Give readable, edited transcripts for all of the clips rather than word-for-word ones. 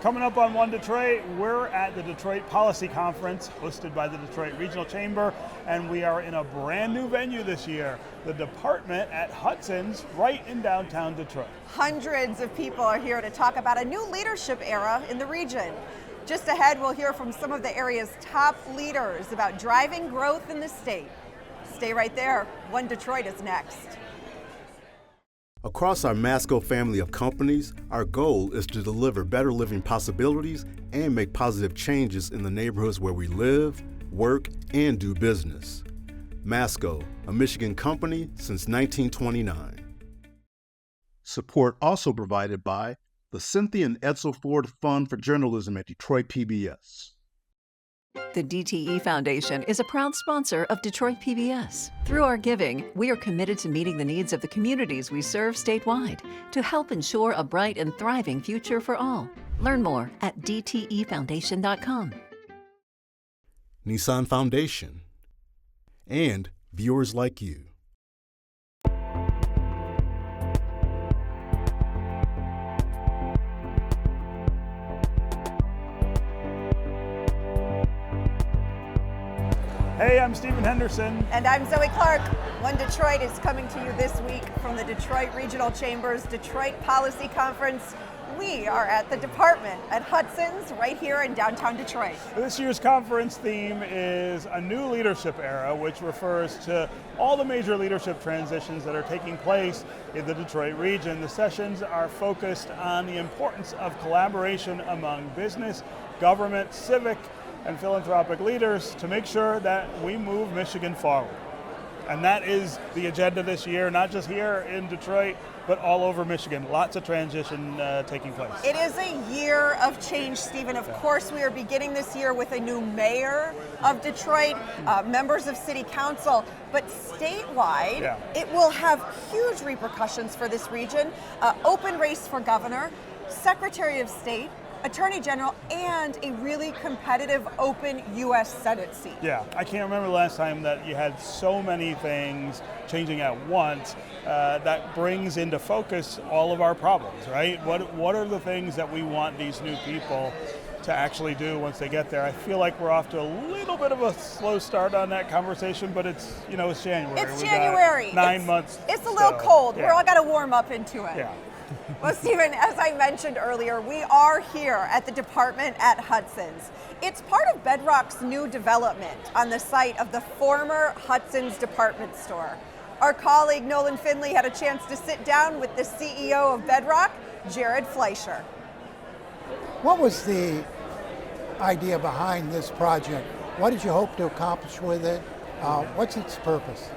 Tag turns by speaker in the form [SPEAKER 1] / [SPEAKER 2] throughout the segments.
[SPEAKER 1] Coming up on One Detroit, we're at the Detroit Policy Conference hosted by the Detroit Regional Chamber, and we are in a brand new venue this year, the department at Hudson's right in downtown Detroit.
[SPEAKER 2] Hundreds of people are here to talk about a new leadership era in the region. Just ahead, we'll hear from some of the area's top leaders about driving growth in the state. Stay right there. One Detroit is next.
[SPEAKER 3] Across our Masco family of companies, our goal is to deliver better living possibilities and make positive changes in the neighborhoods where we live, work, and do business. Masco, a Michigan company since 1929.
[SPEAKER 4] Support also provided by the Cynthia and Edsel Ford Fund for Journalism at Detroit PBS.
[SPEAKER 5] The DTE Foundation is a proud sponsor of Detroit PBS. Through our giving, we are committed to meeting the needs of the communities we serve statewide to help ensure a bright and thriving future for all. Learn more at dtefoundation.com.
[SPEAKER 3] Nissan Foundation, and viewers like you.
[SPEAKER 1] Hey, I'm Stephen Henderson.
[SPEAKER 2] And I'm Zoe Clark. One Detroit is coming to you this week from the Detroit Regional Chamber's Detroit Policy Conference. We are at the department at Hudson's right here in downtown Detroit.
[SPEAKER 1] This year's conference theme is a new leadership era, which refers to all the major leadership transitions that are taking place in the Detroit region. The sessions are focused on the importance of collaboration among business, government, civic, and philanthropic leaders to make sure that we move Michigan forward. And that is the agenda this year, not just here in Detroit, but all over Michigan. Lots of transition taking place.
[SPEAKER 2] It is a year of change, Stephen. Of course, we are beginning this year with a new mayor of Detroit, members of city council, but statewide, it will have huge repercussions for this region. Open race for governor, secretary of state, Attorney General, and a really competitive open U.S. Senate seat.
[SPEAKER 1] Yeah, I can't remember the last time that you had so many things changing at once. That brings into focus all of our problems, right? What are the things that we want these new people to actually do once they get there? I feel like we're off to a little bit of a slow start on that conversation, but it's January.
[SPEAKER 2] It's January.
[SPEAKER 1] 9 months.
[SPEAKER 2] It's a little cold.
[SPEAKER 1] Yeah.
[SPEAKER 2] We're all got to warm up into it.
[SPEAKER 1] Yeah.
[SPEAKER 2] Well, Stephen, as I mentioned earlier, we are here at the department at Hudson's. It's part of Bedrock's new development on the site of the former Hudson's department store. Our colleague Nolan Finley had a chance to sit down with the CEO of Bedrock, Jared Fleischer.
[SPEAKER 6] What was the idea behind this project? What did you hope to accomplish with it? What's its purpose?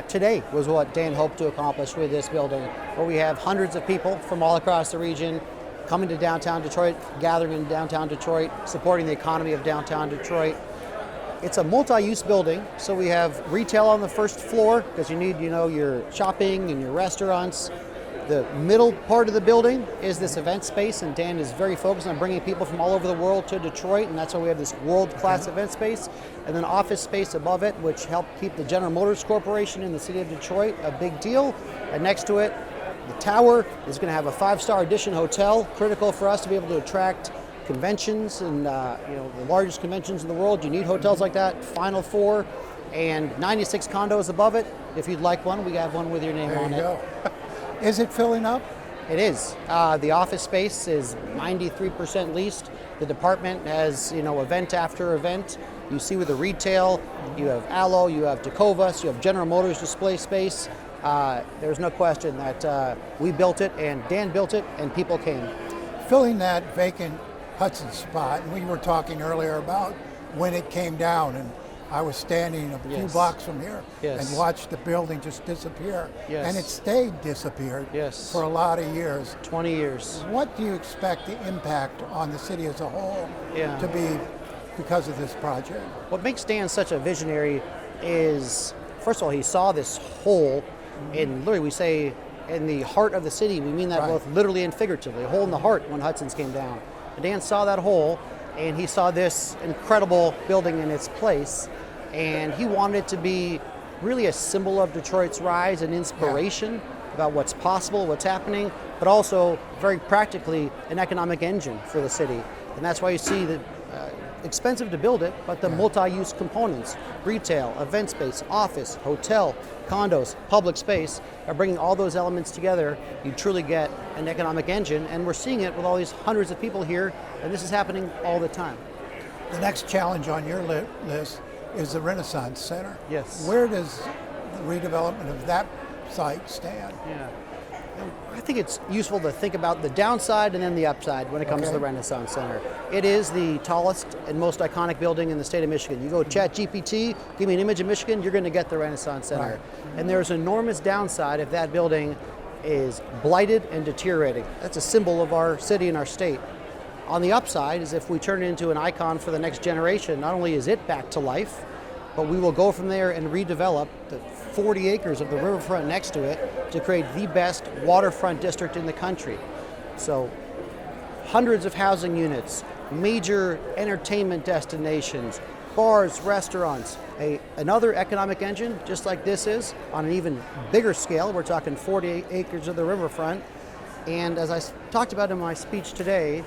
[SPEAKER 7] Today was what Dan hoped to accomplish with this building, where we have hundreds of people from all across the region coming to downtown Detroit, gathering in downtown Detroit, supporting the economy of downtown Detroit. It's a multi-use building, so we have retail on the first floor because you need, your shopping and your restaurants. The middle part of the building is this event space, and Dan is very focused on bringing people from all over the world to Detroit, and that's why we have this world-class event space. And then office space above it, which helped keep the General Motors Corporation in the city of Detroit a big deal. And next to it, the tower is going to have a 5-star Edition hotel, critical for us to be able to attract conventions and the largest conventions in the world. You need hotels like that, Final Four, and 96 condos above it. If you'd like one, we have one with your name on it.
[SPEAKER 6] There you go. Is it filling up?
[SPEAKER 7] It is. The office space is 93% leased. The department has, event after event. You see with the retail, you have Allo, you have Tecovas, you have General Motors display space. There's no question that we built it, and Dan built it, and people came.
[SPEAKER 6] Filling that vacant Hudson spot, and we were talking earlier about when it came down, and I was standing a few blocks from here and watched the building just disappear. And it stayed disappeared for a lot of years.
[SPEAKER 7] 20 years.
[SPEAKER 6] What do you expect the impact on the city as a whole to be because of this project?
[SPEAKER 7] What makes Dan such a visionary is, first of all, he saw this hole in, literally we say, in the heart of the city. We mean that both literally and figuratively, a hole in the heart when Hudson's came down. And Dan saw that hole, and he saw this incredible building in its place, and he wanted it to be really a symbol of Detroit's rise and inspiration. about what's possible, what's happening, but also very practically an economic engine for the city. And that's why you see the expensive to build it, but the multi-use components, retail, event space, office, hotel, condos, public space, are bringing all those elements together. You truly get an economic engine, and we're seeing it with all these hundreds of people here, and this is happening all the time.
[SPEAKER 6] The next challenge on your list is the Renaissance Center.
[SPEAKER 7] Yes.
[SPEAKER 6] Where does the redevelopment of that site stand?
[SPEAKER 7] Yeah. I think it's useful to think about the downside and then the upside when it comes to the Renaissance Center. It is the tallest and most iconic building in the state of Michigan. You go ChatGPT, give me an image of Michigan, you're going to get the Renaissance Center.
[SPEAKER 6] Right.
[SPEAKER 7] And there's enormous downside if that building is blighted and deteriorating. That's a symbol of our city and our state. On the upside is if we turn it into an icon for the next generation, not only is it back to life, but we will go from there and redevelop the 40 acres of the riverfront next to it to create the best waterfront district in the country. So hundreds of housing units, major entertainment destinations, bars, restaurants, another economic engine, just like this is, on an even bigger scale. We're talking 40 acres of the riverfront. And as I talked about in my speech today,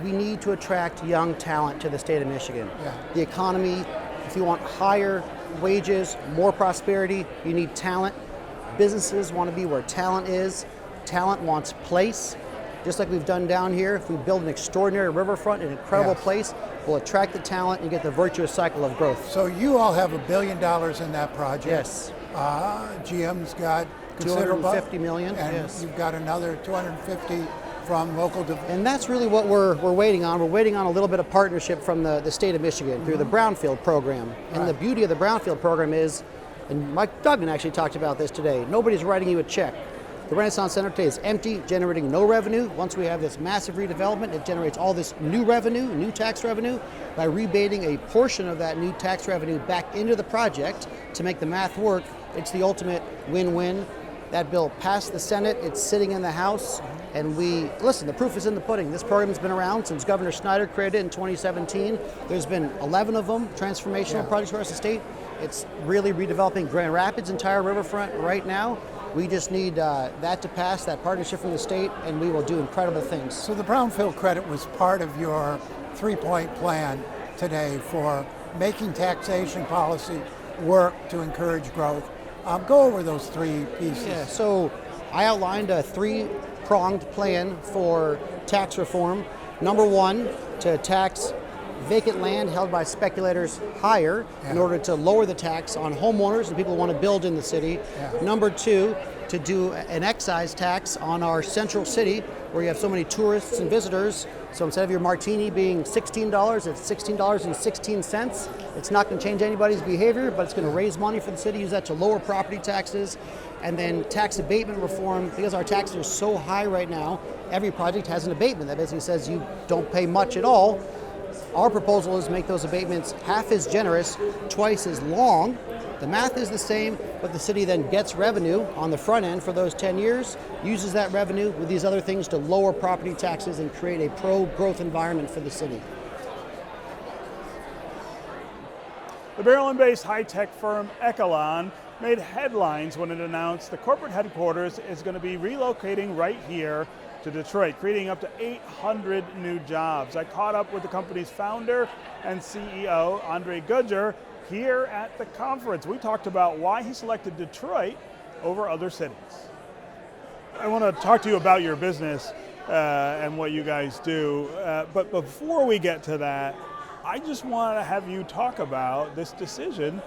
[SPEAKER 7] we need to attract young talent to the state of Michigan.
[SPEAKER 6] Yeah.
[SPEAKER 7] The economy, if you want higher wages, more prosperity, you need talent. Businesses want to be where talent is. Talent wants place. Just like we've done down here, if we build an extraordinary riverfront, an incredible place, we'll attract the talent and get the virtuous cycle of growth.
[SPEAKER 6] So you all have $1 billion in that project.
[SPEAKER 7] Yes.
[SPEAKER 6] GM's got considerable.
[SPEAKER 7] $250 million,
[SPEAKER 6] and
[SPEAKER 7] yes.
[SPEAKER 6] you've got another 250 from local development.
[SPEAKER 7] And that's really what we're waiting on. We're waiting on a little bit of partnership from the state of Michigan through the Brownfield program. And the beauty of the Brownfield program is, and Mike Duggan actually talked about this today, nobody's writing you a check. The Renaissance Center today is empty, generating no revenue. Once we have this massive redevelopment, it generates all this new revenue, new tax revenue, by rebating a portion of that new tax revenue back into the project to make the math work. It's the ultimate win-win. That bill passed the Senate, it's sitting in the House, and listen, the proof is in the pudding. This program's been around since Governor Snyder created it in 2017. There's been 11 of them, transformational projects across the state. It's really redeveloping Grand Rapids' entire riverfront right now. We just need that to pass, that partnership from the state, and we will do incredible things.
[SPEAKER 6] So the Brownfield credit was part of your 3-point plan today for making taxation policy work to encourage growth. Go over those 3 pieces.
[SPEAKER 7] Yeah, so I outlined a 3-pronged plan for tax reform. Number 1, to tax vacant land held by speculators higher in order to lower the tax on homeowners and people who want to build in the city. Number 2, to do an excise tax on our central city where you have so many tourists and visitors. So instead of your martini being $16, it's $16.16. It's not going to change anybody's behavior, but it's going to raise money for the city, use that to lower property taxes. And then tax abatement reform, because our taxes are so high right now, every project has an abatement. That basically says you don't pay much at all. Our proposal is make those abatements half as generous, twice as long. The math is the same, but the city then gets revenue on the front end for those 10 years, uses that revenue with these other things to lower property taxes and create a pro-growth environment for the city.
[SPEAKER 1] The Maryland-based high-tech firm Echelon made headlines when it announced the corporate headquarters is going to be relocating right here to Detroit, creating up to 800 new jobs. I caught up with the company's founder and CEO, Andre Gudger, here at the conference. We talked about why he selected Detroit over other cities. I want to talk to you about your business and what you guys do, but before we get to that, I just want to have you talk about this decision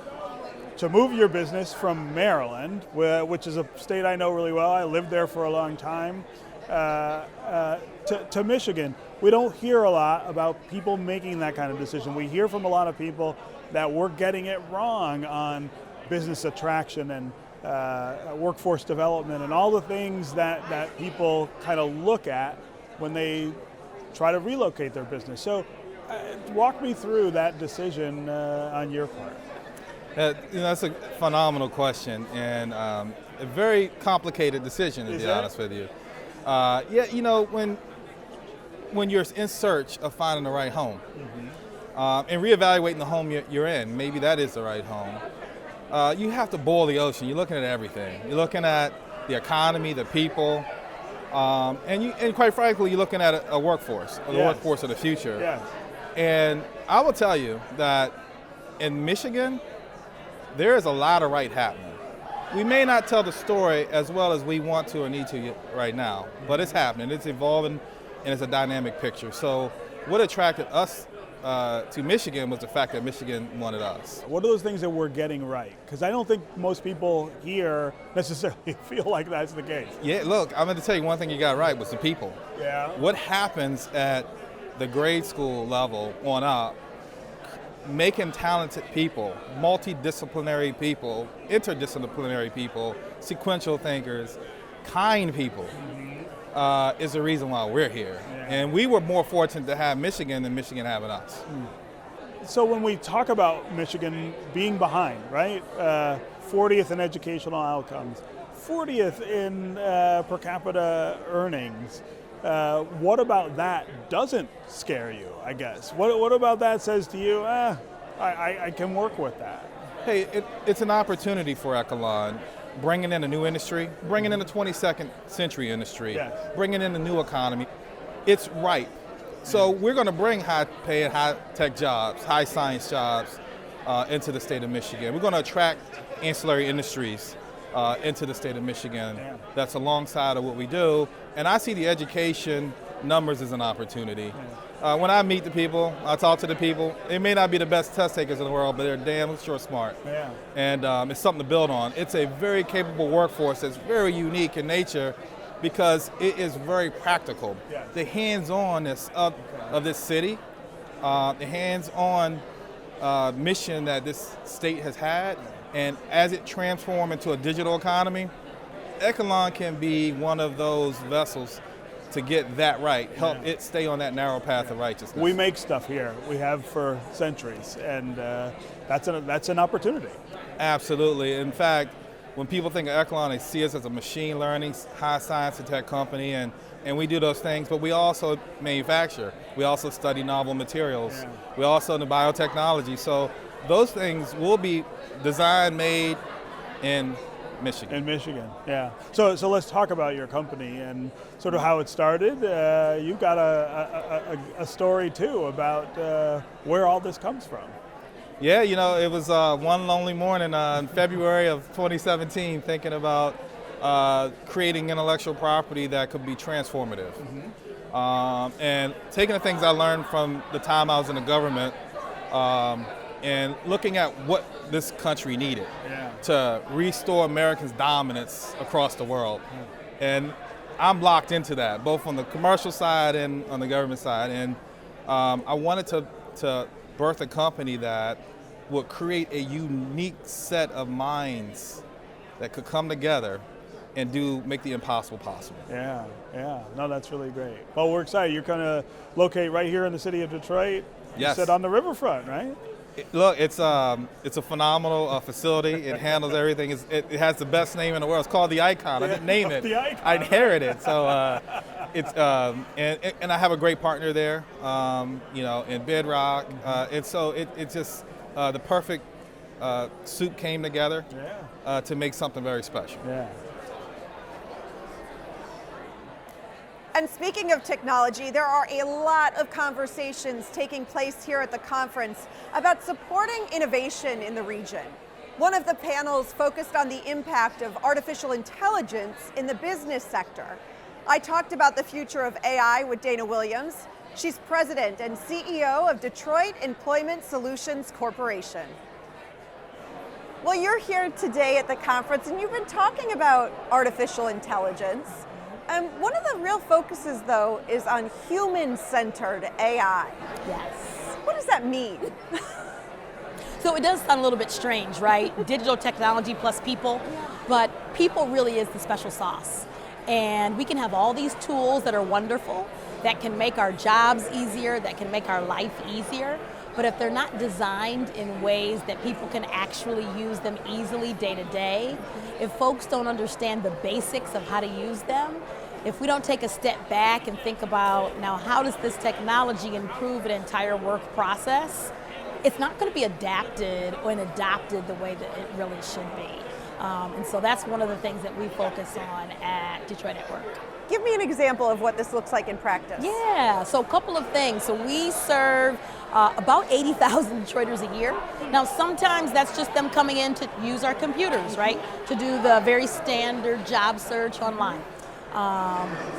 [SPEAKER 1] to move your business from Maryland, which is a state I know really well. I lived there for a long time, to Michigan. We don't hear a lot about people making that kind of decision. We hear from a lot of people that we're getting it wrong on business attraction and workforce development and all the things that people kind of look at when they try to relocate their business. So walk me through that decision on your part.
[SPEAKER 8] That's a phenomenal question and a very complicated decision, to be honest with you. When you're in search of finding the right home and reevaluating the home you're in, maybe that is the right home, you have to boil the ocean. You're looking at everything. You're looking at the economy, the people, and quite frankly, you're looking at a workforce, the workforce of the future.
[SPEAKER 1] Yes.
[SPEAKER 8] And I will tell you that in Michigan, there is a lot of right happening. We may not tell the story as well as we want to or need to right now, but it's happening, it's evolving, and it's a dynamic picture. So what attracted us to Michigan was the fact that Michigan wanted us.
[SPEAKER 1] What are those things that we're getting right? Because I don't think most people here necessarily feel like that's the case.
[SPEAKER 8] Yeah, look, I'm going to tell you one thing you got right was the people.
[SPEAKER 1] Yeah.
[SPEAKER 8] What happens at the grade school level on up, making talented people, multidisciplinary people, interdisciplinary people, sequential thinkers, kind people, is the reason why we're here. Yeah. And we were more fortunate to have Michigan than Michigan having us.
[SPEAKER 1] So when we talk about Michigan being behind, right? 40th in educational outcomes, 40th in per capita earnings, what about that doesn't scare you, I guess? What about that says to you, I can work with that?
[SPEAKER 8] Hey, it's an opportunity for Echelon, bringing in a new industry, bringing in a 22nd century industry, bringing in a new economy. It's ripe. So we're going to bring high-paying, high-tech jobs, high-science jobs into the state of Michigan. We're going to attract ancillary industries into the state of Michigan. That's alongside of what we do. And I see the education numbers as an opportunity. When I meet the people, I talk to the people, they may not be the best test takers in the world, but they're damn sure smart. Yeah. And it's something to build on. It's a very capable workforce that's very unique in nature because it is very practical. Yes. The hands-onness of this city, the hands-on mission that this state has had, and as it transforms into a digital economy, Echelon can be one of those vessels to get that right, help it stay on that narrow path of righteousness.
[SPEAKER 1] We make stuff here. We have for centuries, and that's an opportunity.
[SPEAKER 8] Absolutely. In fact, when people think of Echelon, they see us as a machine learning, high science and tech company, and we do those things, but we also manufacture. We also study novel materials. Yeah. We also do biotechnology. So those things will be designed, made in Michigan.
[SPEAKER 1] In Michigan, yeah. So let's talk about your company and sort of how it started. You've got a story too about where all this comes from.
[SPEAKER 8] Yeah, you know, it was one lonely morning in February of 2017 thinking about creating intellectual property that could be transformative. And taking the things I learned from the time I was in the government and looking at what this country needed to restore Americans' dominance across the world. And I'm locked into that, both on the commercial side and on the government side. And I wanted to birth a company that would create a unique set of minds that could come together and make the impossible possible. Yeah.
[SPEAKER 1] No, that's really great. Well, we're excited. You're going to locate right here in the city of Detroit.
[SPEAKER 8] Yes.
[SPEAKER 1] You said on the riverfront, right?
[SPEAKER 8] Look, it's a phenomenal facility. It handles everything. It has the best name in the world. It's called the Icon. I didn't name it.
[SPEAKER 1] The Icon.
[SPEAKER 8] I inherited it. So it's and I have a great partner there. In Bedrock. And so it's just the perfect soup came together to make something very special.
[SPEAKER 1] Yeah.
[SPEAKER 2] And speaking of technology, there are a lot of conversations taking place here at the conference about supporting innovation in the region. One of the panels focused on the impact of artificial intelligence in the business sector. I talked about the future of AI with Dana Williams. She's president and CEO of Detroit Employment Solutions Corporation. Well, you're here today at the conference and you've been talking about artificial intelligence. One of the real focuses, though, is on human-centered AI.
[SPEAKER 9] Yes.
[SPEAKER 2] What does that mean?
[SPEAKER 9] So it does sound a little bit strange, right? Digital technology plus people, but people really is the special sauce. And we can have all these tools that are wonderful, that can make our jobs easier, that can make our life easier. But if they're not designed in ways that people can actually use them easily day to day, if folks don't understand the basics of how to use them, if we don't take a step back and think about, now how does this technology improve an entire work process, it's not going to be adapted or adopted the way that it really should be. And so that's one of the things that we focus on at Detroit at Work.
[SPEAKER 2] Give me an example of what this looks like in practice.
[SPEAKER 9] Yeah, so a couple of things. So we serve about 80,000 Detroiters a year. Now sometimes that's just them coming in to use our computers, right? To do the very standard job search online.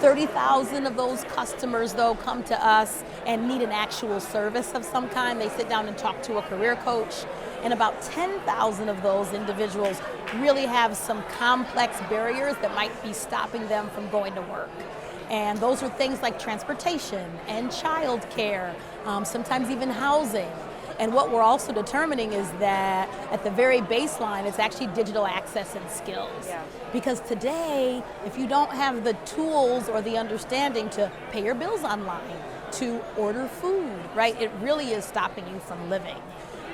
[SPEAKER 9] 30,000 of those customers though come to us and need an actual service of some kind. They sit down and talk to a career coach. And about 10,000 of those individuals really have some complex barriers that might be stopping them from going to work. And those are things like transportation and childcare, sometimes even housing. And what we're also determining is that at the very baseline, it's actually digital access and skills. Yeah. Because today, if you don't have the tools or the understanding to pay your bills online, to order food, right, it really is stopping you from living.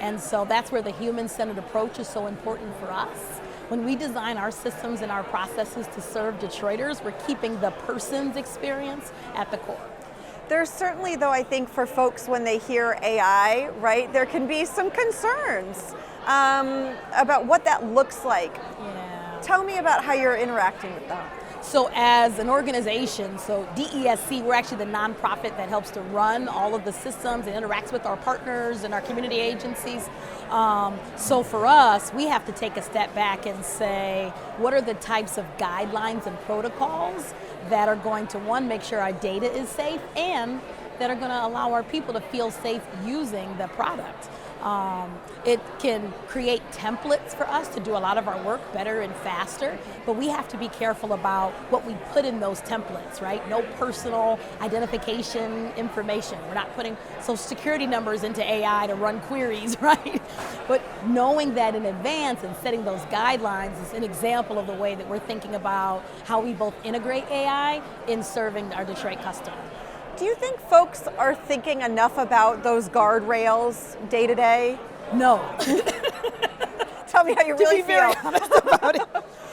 [SPEAKER 9] And so that's where the human-centered approach is so important for us. When we design our systems and our processes to serve Detroiters, we're keeping the person's experience at the core.
[SPEAKER 2] There's certainly, though, I think for folks when they hear AI, right, there can be some concerns about what that looks like.
[SPEAKER 9] Yeah.
[SPEAKER 2] Tell me about how you're interacting with that.
[SPEAKER 9] So as an organization, so DESC, we're actually the nonprofit that helps to run all of the systems and interacts with our partners and our community agencies. So for us, we have to take a step back and say, what are the types of guidelines and protocols that are going to, one, make sure our data is safe and that are going to allow our people to feel safe using the product. It can create templates for us to do a lot of our work better and faster, but we have to be careful about what we put in those templates, right? No personal identification information. We're not putting social security numbers into AI to run queries, right? But knowing that in advance and setting those guidelines is an example of the way that we're thinking about how we both integrate AI in serving our Detroit customer.
[SPEAKER 2] Do you think folks are thinking enough about those guardrails day to day?
[SPEAKER 9] No.
[SPEAKER 2] Tell me how you really
[SPEAKER 9] feel. To be very honest about it.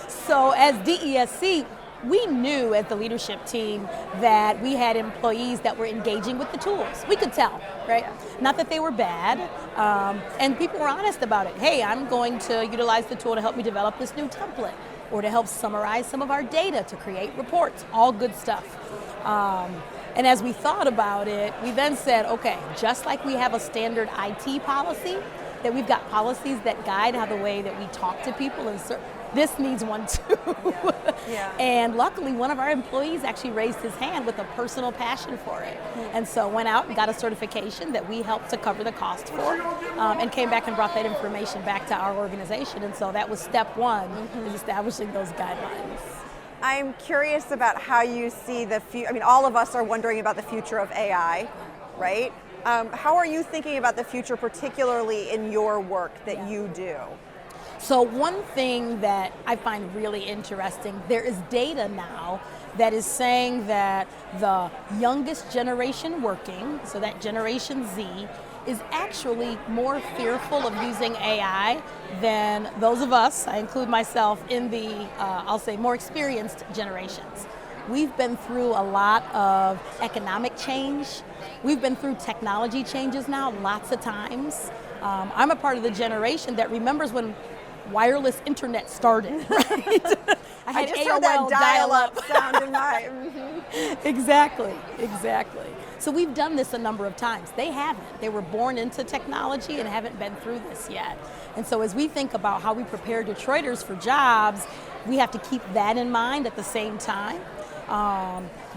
[SPEAKER 9] So as DESC, we knew as the leadership team that we had employees that were engaging with the tools. We could tell, right? Not that they were bad, and people were honest about it. Hey, I'm going to utilize the tool to help me develop this new template or to help summarize some of our data to create reports, all good stuff. And as we thought about it, we then said, okay, just like we have a standard IT policy, that we've got policies that guide how the way that we talk to people, and this needs one too. Yeah. And luckily, one of our employees actually raised his hand with a personal passion for it. And so went out and got a certification that we helped to cover the cost for, and came back and brought that information back to our organization. And so that was step one, is establishing those guidelines.
[SPEAKER 2] I'm curious about how you see the future. I mean, all of us are wondering about the future of AI, right? How are you thinking about the future, particularly in your work that you do?
[SPEAKER 9] So one thing that I find really interesting, there is data now that is saying that the youngest generation working, so that Generation Z, is actually more fearful of using AI than those of us, I include myself, in the, I'll say, more experienced generations. We've been through a lot of economic change. We've been through technology changes now lots of times. I'm a part of the generation that remembers when wireless internet started, right?
[SPEAKER 2] I just heard that dial-up sound in my...
[SPEAKER 9] Exactly. So we've done this a number of times. They haven't. They were born into technology and haven't been through this yet. And so as we think about how we prepare Detroiters for jobs, we have to keep that in mind at the same time.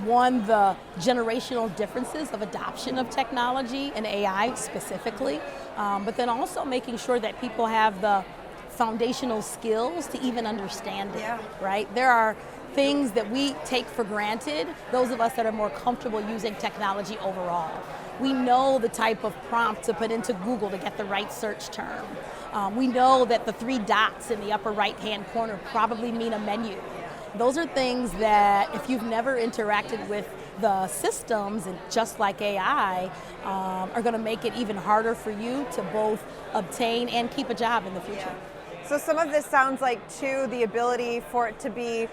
[SPEAKER 9] One, the generational differences of adoption of technology and AI specifically, but then also making sure that people have the foundational skills to even understand it, right? There are things that we take for granted, those of us that are more comfortable using technology overall. We know the type of prompt to put into Google to get the right search term. We know that the 3 dots in the upper right-hand corner probably mean a menu. Those are things that if you've never interacted with the systems, and just like AI, are going to make it even harder for you to both obtain and keep a job in the future.
[SPEAKER 2] So some of this sounds like, too, the ability for it to be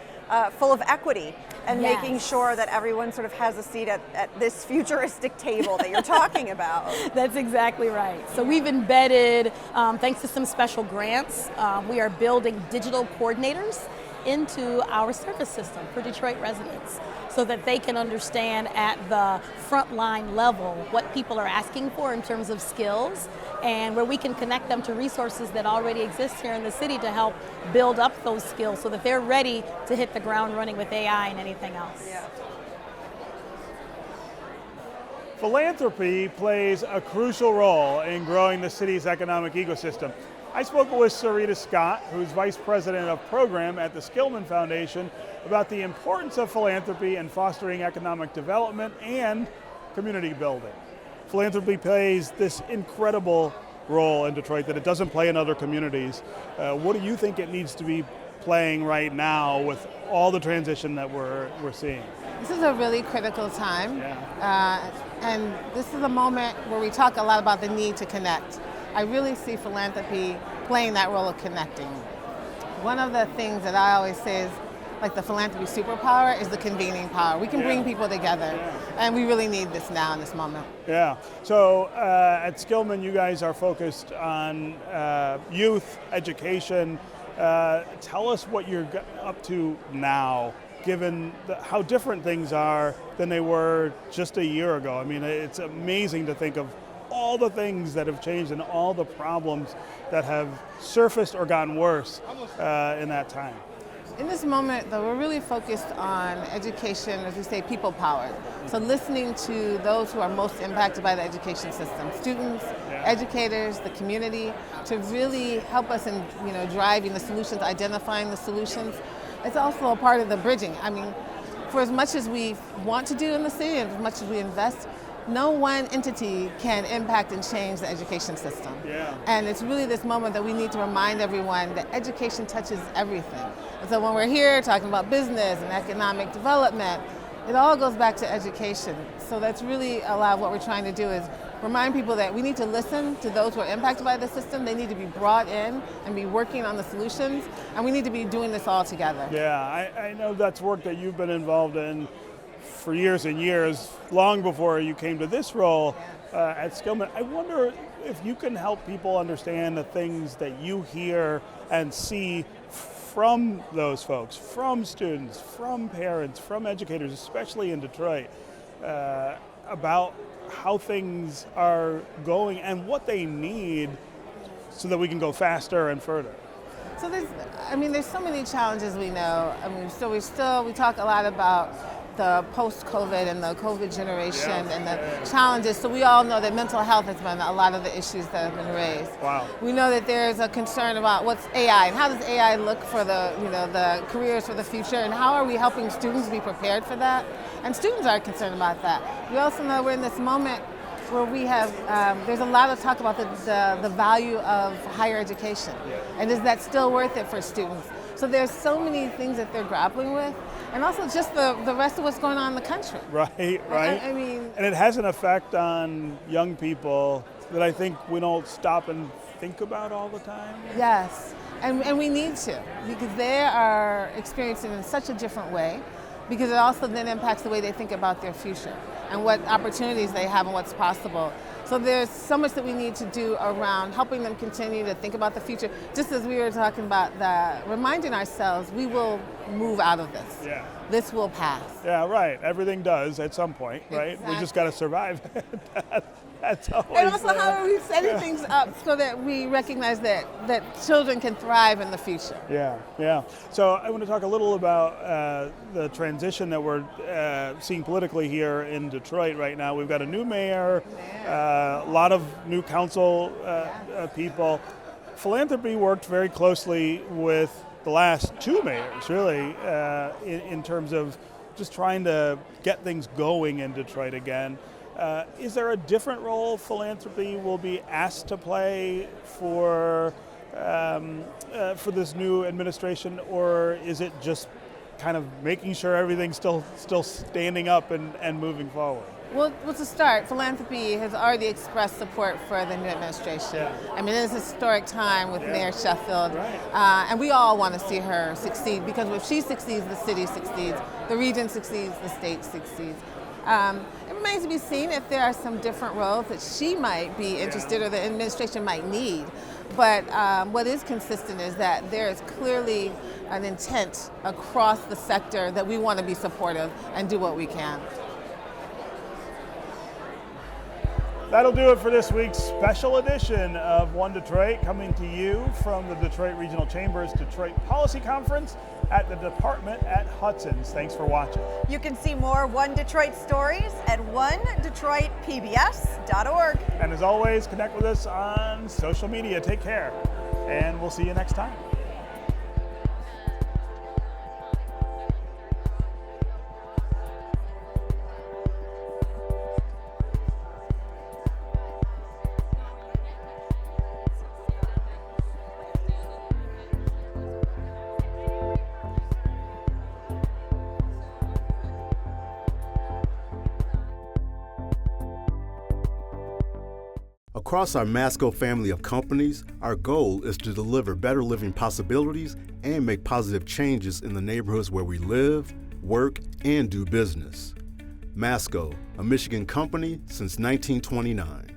[SPEAKER 2] full of equity and
[SPEAKER 9] Yes.
[SPEAKER 2] making sure that everyone sort of has a seat at this futuristic table that you're talking about.
[SPEAKER 9] That's exactly right. So we've embedded, thanks to some special grants, we are building digital coordinators into our service system for Detroit residents so that they can understand at the frontline level what people are asking for in terms of skills, and where we can connect them to resources that already exist here in the city to help build up those skills so that they're ready to hit the ground running with AI and anything else.
[SPEAKER 2] Yeah.
[SPEAKER 1] Philanthropy plays a crucial role in growing the city's economic ecosystem. I spoke with Sarita Scott, who's Vice President of Program at the Skillman Foundation, about the importance of philanthropy in fostering economic development and community building. Philanthropy plays this incredible role in Detroit that it doesn't play in other communities. What do you think it needs to be playing right now with all the transition that we're seeing?
[SPEAKER 10] This is a really critical time, and this is a moment where we talk a lot about the need to connect. I really see philanthropy playing that role of connecting. One of the things that I always say is, like, the philanthropy superpower is the convening power. We can bring people together, and we really need this now in this moment.
[SPEAKER 1] Yeah, so at Skillman, you guys are focused on youth, education. Tell us what you're up to now, given how different things are than they were just a year ago. I mean, it's amazing to think of all the things that have changed and all the problems that have surfaced or gotten worse in that time.
[SPEAKER 10] In this moment, though, we're really focused on education, as we say, people powered. So listening to those who are most impacted by the education system, students, educators, the community, to really help us in driving the solutions, identifying the solutions. It's also a part of the bridging. I mean, for as much as we want to do in the city and as much as we invest, no one entity can impact and change the education system. And it's really this moment that we need to remind everyone that education touches everything. And so when we're here talking about business and economic development, it all goes back to education. So that's really a lot of what we're trying to do, is remind people that we need to listen to those who are impacted by the system. They need to be brought in and be working on the solutions, and we need to be doing this all together.
[SPEAKER 1] Yeah, I know that's work that you've been involved in for years and years, long before you came to this role at Skillman. I wonder if you can help people understand the things that you hear and see from those folks, from students, from parents, from educators, especially in Detroit, about how things are going and what they need so that we can go faster and further.
[SPEAKER 10] So there's so many challenges we know. I mean, so we talk a lot about the post-COVID and the COVID generation and the challenges. So we all know that mental health has been a lot of the issues that have been raised.
[SPEAKER 1] Wow.
[SPEAKER 10] We know that there's a concern about what's AI and how does AI look for the careers for the future, and how are we helping students be prepared for that? And students are concerned about that. We also know we're in this moment where we have, there's a lot of talk about the value of higher education. And is that still worth it for students? So there's so many things that they're grappling with, and also just the rest of what's going on in the country.
[SPEAKER 1] Right.
[SPEAKER 10] I mean,
[SPEAKER 1] and it has an effect on young people that I think we don't stop and think about all the time.
[SPEAKER 10] Yes, and we need to, because they are experiencing it in such a different way, because it also then impacts the way they think about their future and what opportunities they have and what's possible. So there's so much that we need to do around helping them continue to think about the future. Just as we were talking about reminding ourselves, we will move out of this.
[SPEAKER 1] Yeah.
[SPEAKER 10] This will pass.
[SPEAKER 1] Yeah, right. Everything does at some point, right?
[SPEAKER 10] Exactly.
[SPEAKER 1] We just got to survive. That's always
[SPEAKER 10] And also how are we setting things up so that we recognize that children can thrive in the future.
[SPEAKER 1] Yeah. So I want to talk a little about the transition that we're seeing politically here in Detroit right now. We've got a new mayor, a lot of new council people. Philanthropy worked very closely with the last two mayors, really, in terms of just trying to get things going in Detroit again. Is there a different role philanthropy will be asked to play for this new administration, or is it just kind of making sure everything's still standing up and moving forward?
[SPEAKER 10] Well, to start, philanthropy has already expressed support for the new administration.
[SPEAKER 1] Yeah.
[SPEAKER 10] I mean, it is a historic time with Mayor Sheffield,
[SPEAKER 1] Right.
[SPEAKER 10] and we all want to see her succeed, because if she succeeds, the city succeeds, the region succeeds, the state succeeds. It remains to be seen if there are some different roles that she might be interested or the administration might need. But what is consistent is that there is clearly an intent across the sector that we want to be supportive and do what we can.
[SPEAKER 1] That'll do it for this week's special edition of One Detroit, coming to you from the Detroit Regional Chamber's Detroit Policy Conference at the Department at Hudson's. Thanks for watching.
[SPEAKER 2] You can see more One Detroit stories at onedetroitpbs.org.
[SPEAKER 1] And as always, connect with us on social media. Take care, and we'll see you next time.
[SPEAKER 3] Across our Masco family of companies, our goal is to deliver better living possibilities and make positive changes in the neighborhoods where we live, work, and do business. Masco, a Michigan company since 1929.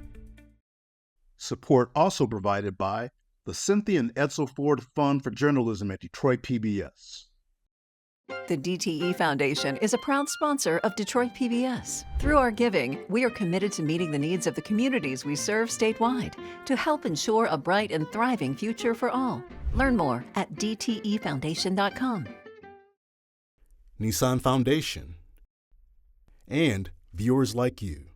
[SPEAKER 4] Support also provided by the Cynthia and Edsel Ford Fund for Journalism at Detroit PBS.
[SPEAKER 5] The DTE Foundation is a proud sponsor of Detroit PBS. Through our giving, we are committed to meeting the needs of the communities we serve statewide to help ensure a bright and thriving future for all. Learn more at dtefoundation.com.
[SPEAKER 3] Nissan Foundation, and viewers like you.